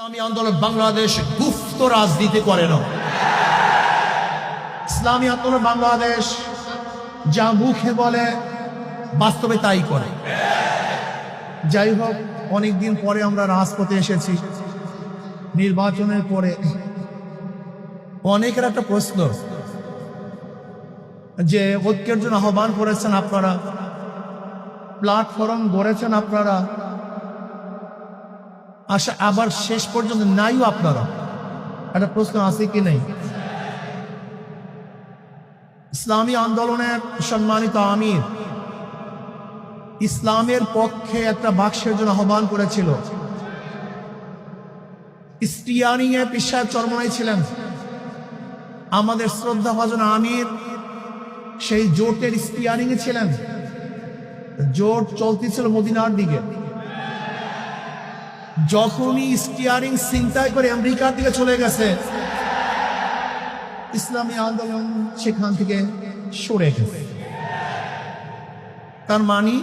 ইসলামী আন্দোলন বাংলাদেশ গুপ্ত রাজনীতি করে না। ইসলামী আন্দোলন বাংলাদেশ যা মুখে বলে বাস্তবে তাই করে। যাই হোক, অনেকদিন পরে আমরা রাজপথে এসেছি। নির্বাচনের পরে অনেকের একটা প্রশ্ন যে ঐক্যের জন্য আহ্বান করেছেন আপনারা, প্ল্যাটফর্ম গড়েছেন আপনারা, আশা আবার শেষ পর্যন্ত নাইও আপনারা। একটা প্রশ্ন আছে কি নেই? ইসলামী আন্দোলনের সম্মানিত আমির ইসলামের পক্ষে একটা বাক্সের জন্য আহ্বান করেছিল। স্টিয়ারিং এ পীর সাহেব চরমনাই ছিলেন। আমাদের শ্রদ্ধাভাজন আমির সেই জোটের স্টিয়ারিং এ ছিলেন। জোট চলতেছিল মদিনার দিকে। যখনই স্টিয়ারিং ছিনতাই করে আমেরিকার দিকে চলে গেছে, ইসলামী আন্দোলন সেখান থেকে সরে গেছে। তার মানে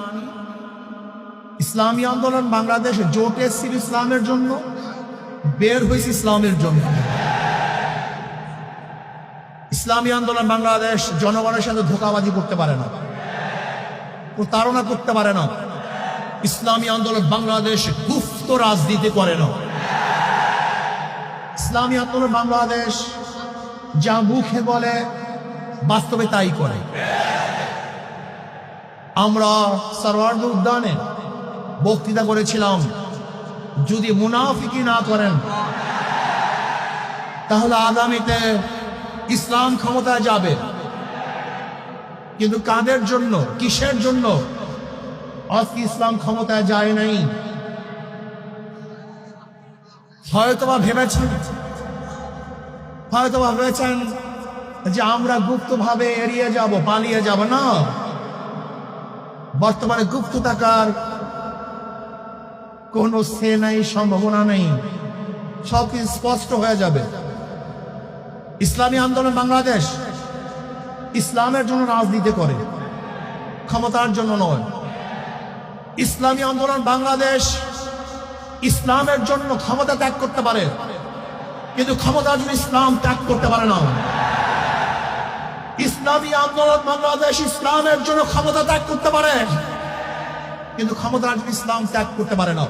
ইসলামী আন্দোলন বাংলাদেশ জোটে ছিল ইসলামের জন্য, বের হয়েছে ইসলামের জন্য। ইসলামী আন্দোলন বাংলাদেশ জনগণের সাথে ধোঁকাবাজি করতে পারে না, প্রতারণা করতে পারে না। ইসলামী আন্দোলন বাংলাদেশ গুপ্ত রাজনীতি করে না। ইসলামী আন্দোলন বাংলাদেশ যা মুখে বলে বাস্তবে তাই করে। আমরা সরওয়ার্দী উদ্যানে বক্তৃতা করেছিলাম, যদি মুনাফিকি না করেন তাহলে আগামীতে ইসলাম ক্ষমতায় যাবে। কিন্তু কাদের জন্য, কিসের জন্য আজকে ইসলাম ক্ষমতায় যায় নাই? হয়তোবা ভেবেছেন যে আমরা গুপ্তভাবে এড়িয়ে যাব, পালিয়ে যাব। না, বর্তমানে গুপ্ত থাকার কোন সে নাই, সম্ভাবনা নেই। সব কিছু স্পষ্ট হয়ে যাবে। ইসলামী আন্দোলন বাংলাদেশ ইসলামের জন্য রাজনীতি করে, ক্ষমতার জন্য নয়। ইসলামী আন্দোলন বাংলাদেশ ইসলামের জন্য ক্ষমতা ত্যাগ করতে পারে, কিন্তু ক্ষমতার জন্য ইসলাম ত্যাগ করতে পারে না। ইসলামী আন্দোলন বাংলাদেশ ইসলামের জন্য ক্ষমতা ত্যাগ করতে পারে, কিন্তু ক্ষমতার জন্য ইসলাম ত্যাগ করতে পারে না।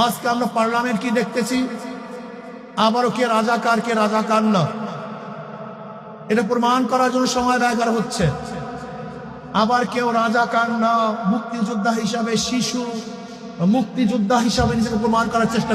আজকে আমরা পার্লামেন্ট কি দেখতেছি? আবারও কে রাজাকার, কে রাজাকার না, এটা প্রমাণ করার জন্য সময় ব্যয় করা হচ্ছে। আবার কেউ রাজাকার না, মুক্তিযোদ্ধা হিসাবে, শিশু মুক্তিযোদ্ধা হিসাবে নিজেকে প্রমাণ করার চেষ্টা